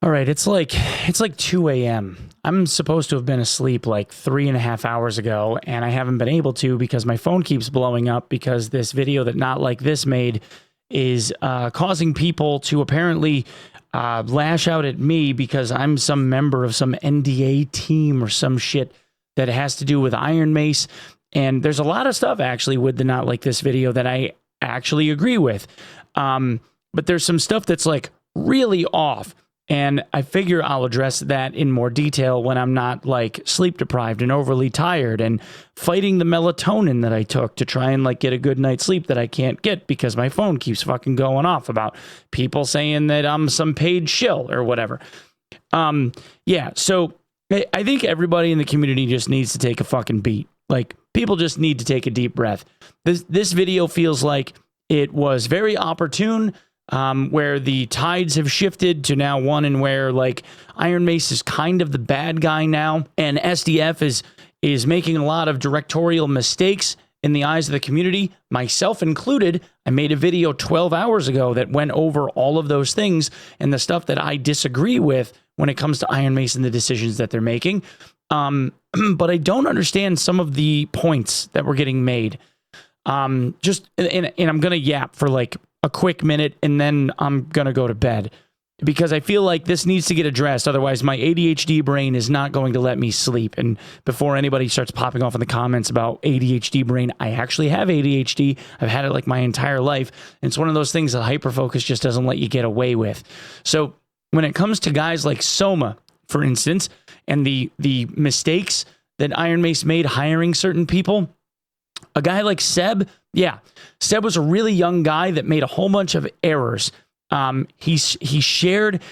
All right, it's like 2 a.m. I'm supposed to have been asleep like 3.5 hours ago, and I haven't been able to because my phone keeps blowing up because this video that Not Like This made is causing people to apparently lash out at me because I'm some member of some NDA team or some shit that has to do with Iron Mace. And there's a lot of stuff actually with the Not Like This video that I actually agree with. But there's some stuff that's like really off. And I figure I'll address that in more detail when I'm not like sleep deprived and overly tired and fighting the melatonin that I took to try and like get a good night's sleep that I can't get because my phone keeps fucking going off about people saying that I'm some paid shill or whatever. Yeah, so I think everybody in the community just needs to take a fucking beat. Like, people just need to take a deep breath. This video feels like it was very opportune. Where the tides have shifted to now one and where like Iron Mace is kind of the bad guy now, and SDF is making a lot of directorial mistakes in the eyes of the community, myself included. I made a video 12 hours ago that went over all of those things and the stuff that I disagree with when it comes to Iron Mace and the decisions that they're making. But I don't understand some of the points that were getting made. And I'm gonna yap for like a quick minute and then I'm gonna go to bed because I feel like this needs to get addressed. Otherwise, my ADHD brain is not going to let me sleep. And before anybody starts popping off in the comments about ADHD brain, I actually have ADHD. I've had it like my entire life. And it's one of those things that hyperfocus just doesn't let you get away with. So when it comes to guys like Soma, for instance, and the mistakes that Iron Mace made hiring certain people, a guy like Seb, yeah, Seb was a really young guy that made a whole bunch of errors. He shared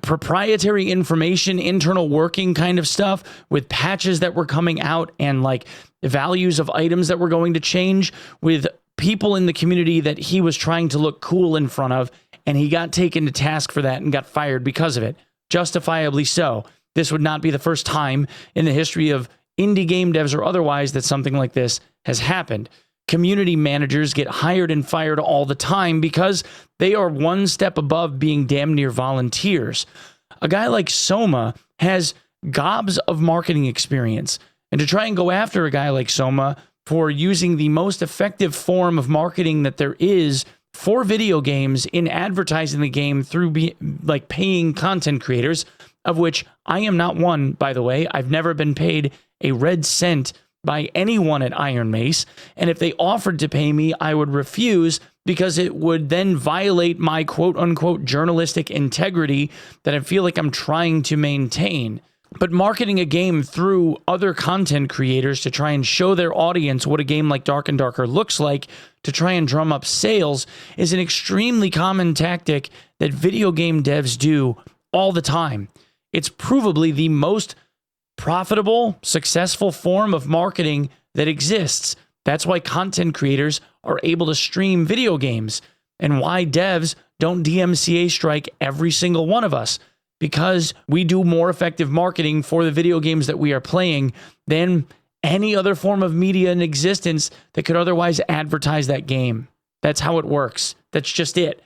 proprietary information, internal working kind of stuff with patches that were coming out and like values of items that were going to change with people in the community that he was trying to look cool in front of. And he got taken to task for that and got fired because of it. Justifiably so. This would not be the first time in the history of indie game devs or otherwise that something like this has happened. Community managers get hired and fired all the time because they are one step above being damn near volunteers. A guy like Soma has gobs of marketing experience. And to try and go after a guy like Soma for using the most effective form of marketing that there is for video games in advertising the game through like paying content creators, of which I am not one, by the way. I've never been paid a red cent by anyone at Iron Mace, and if they offered to pay me, I would refuse because it would then violate my quote-unquote journalistic integrity that I feel like I'm trying to maintain. But marketing a game through other content creators to try and show their audience what a game like Dark and Darker looks like to try and drum up sales is an extremely common tactic that video game devs do all the time. It's provably the most profitable, successful form of marketing that exists. That's why content creators are able to stream video games and why devs don't DMCA strike every single one of us, because we do more effective marketing for the video games that we are playing than any other form of media in existence that could otherwise advertise that game. That's how it works. That's just it.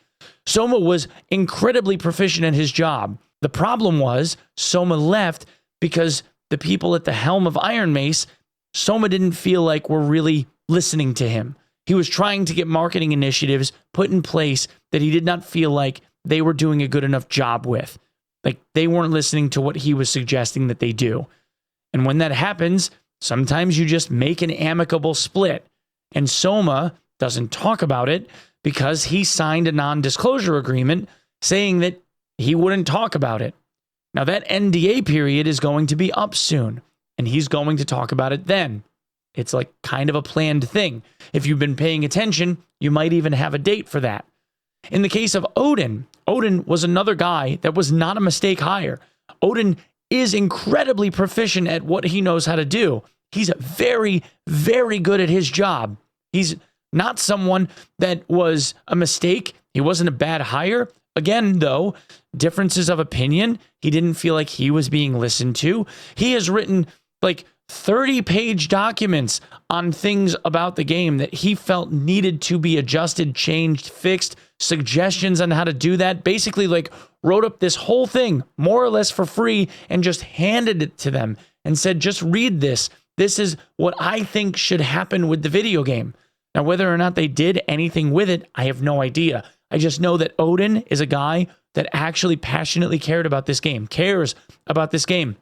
Soma was incredibly proficient at his job. The problem was Soma left because the people at the helm of Iron Mace, Soma didn't feel like were really listening to him. He was trying to get marketing initiatives put in place that he did not feel like they were doing a good enough job with. Like, they weren't listening to what he was suggesting that they do. And when that happens, sometimes you just make an amicable split. And Soma doesn't talk about it because he signed a non-disclosure agreement saying that he wouldn't talk about it. Now, that NDA period is going to be up soon, and he's going to talk about it then. It's like kind of a planned thing. If you've been paying attention, you might even have a date for that. In the case of Odin was another guy that was not a mistake hire. Odin is incredibly proficient at what he knows how to do. He's very, very good at his job. He's not someone that was a mistake. He wasn't a bad hire. Again, though, differences of opinion. He didn't feel like he was being listened to. He has written like 30-page documents on things about the game that he felt needed to be adjusted, changed, fixed, suggestions on how to do that. Basically, like, wrote up this whole thing more or less for free and just handed it to them and said, just read this. This is what I think should happen with the video game. Now, whether or not they did anything with it, I have no idea. I just know that Odin is a guy that actually passionately cared about this game, cares about this game,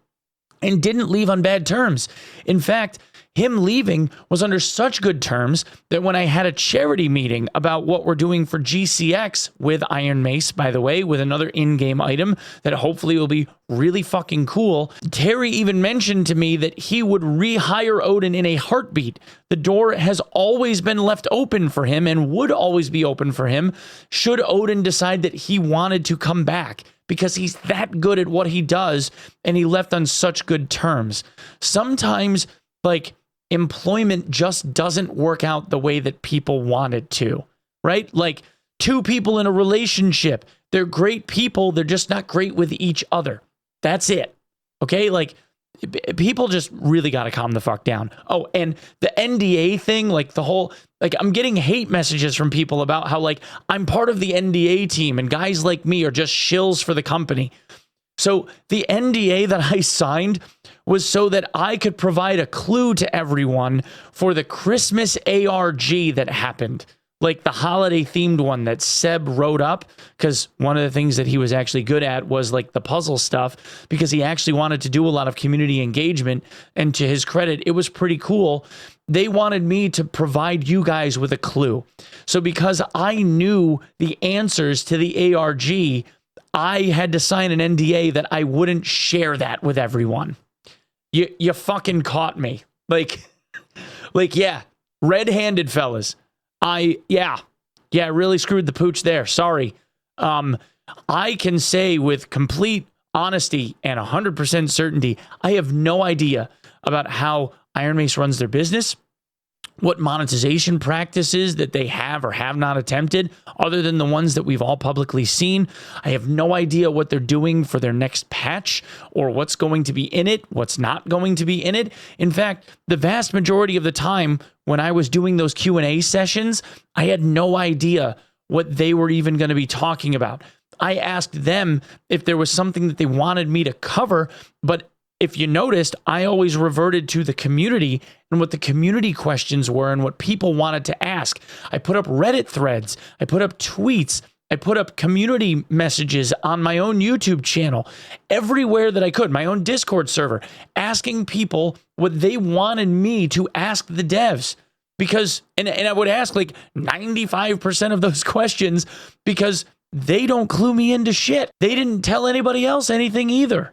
and didn't leave on bad terms. In fact, him leaving was under such good terms that when I had a charity meeting about what we're doing for GCX with Iron Mace, by the way, with another in-game item that hopefully will be really fucking cool, Terry even mentioned to me that he would rehire Odin in a heartbeat. The door has always been left open for him and would always be open for him should Odin decide that he wanted to come back, because he's that good at what he does and he left on such good terms. Sometimes, like, employment just doesn't work out the way that people want it to, right? Like, two people in a relationship, they're great people, they're just not great with each other. That's it. Okay? Like, people just really got to calm the fuck down. Oh, and the NDA thing, like the whole, like, I'm getting hate messages from people about how, like, I'm part of the NDA team and guys like me are just shills for the company. So the NDA that I signed was so that I could provide a clue to everyone for the Christmas ARG that happened, like the holiday themed one that Seb wrote up, because one of the things that he was actually good at was like the puzzle stuff, because he actually wanted to do a lot of community engagement, and to his credit, it was pretty cool. They wanted me to provide you guys with a clue. So because I knew the answers to the ARG, I had to sign an NDA that I wouldn't share that with everyone. You fucking caught me. Like, yeah, red-handed, fellas. Yeah, really screwed the pooch there. Sorry. I can say with complete honesty and 100% certainty, I have no idea about how Iron Mace runs their business, what monetization practices that they have or have not attempted, other than the ones that we've all publicly seen. I have no idea what they're doing for their next patch or what's going to be in it, what's not going to be in it. In fact, the vast majority of the time when I was doing those Q&A sessions, I had no idea what they were even going to be talking about. I asked them if there was something that they wanted me to cover, but if you noticed, I always reverted to the community and what the community questions were and what people wanted to ask. I put up Reddit threads. I put up tweets. I put up community messages on my own YouTube channel, everywhere that I could, my own Discord server, asking people what they wanted me to ask the devs. Because, and I would ask like 95% of those questions because they don't clue me into shit. They didn't tell anybody else anything either.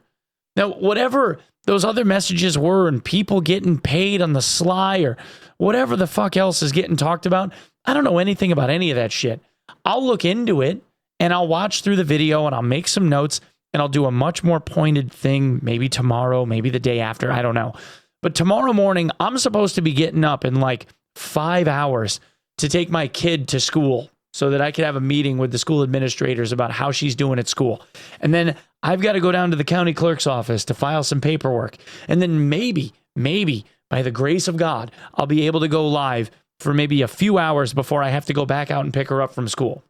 Now, whatever those other messages were and people getting paid on the sly or whatever the fuck else is getting talked about, I don't know anything about any of that shit. I'll look into it and I'll watch through the video and I'll make some notes and I'll do a much more pointed thing, maybe tomorrow, maybe the day after, I don't know. But tomorrow morning, I'm supposed to be getting up in like 5 hours to take my kid to school so that I could have a meeting with the school administrators about how she's doing at school. And then I've got to go down to the county clerk's office to file some paperwork. And then maybe, by the grace of God, I'll be able to go live for maybe a few hours before I have to go back out and pick her up from school.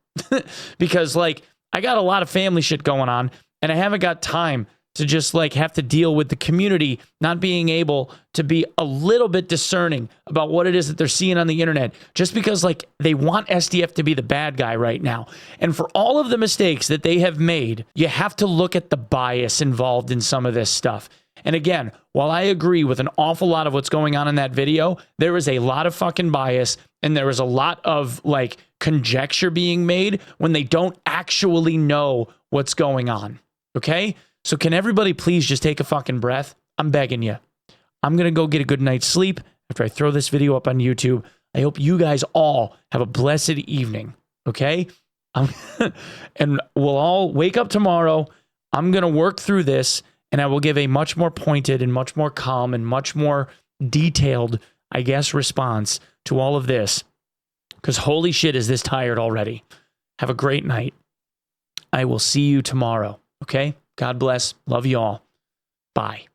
Because, like, I got a lot of family shit going on, and I haven't got time to just, like, have to deal with the community not being able to be a little bit discerning about what it is that they're seeing on the internet, just because, like, they want SDF to be the bad guy right now. And for all of the mistakes that they have made, you have to look at the bias involved in some of this stuff. And again, while I agree with an awful lot of what's going on in that video, there is a lot of fucking bias and there is a lot of, like, conjecture being made when they don't actually know what's going on. Okay? So can everybody please just take a fucking breath? I'm begging you. I'm going to go get a good night's sleep after I throw this video up on YouTube. I hope you guys all have a blessed evening, okay? And we'll all wake up tomorrow. I'm going to work through this, and I will give a much more pointed and much more calm and much more detailed, I guess, response to all of this. Because holy shit, is this tired already. Have a great night. I will see you tomorrow, okay? God bless. Love you all. Bye.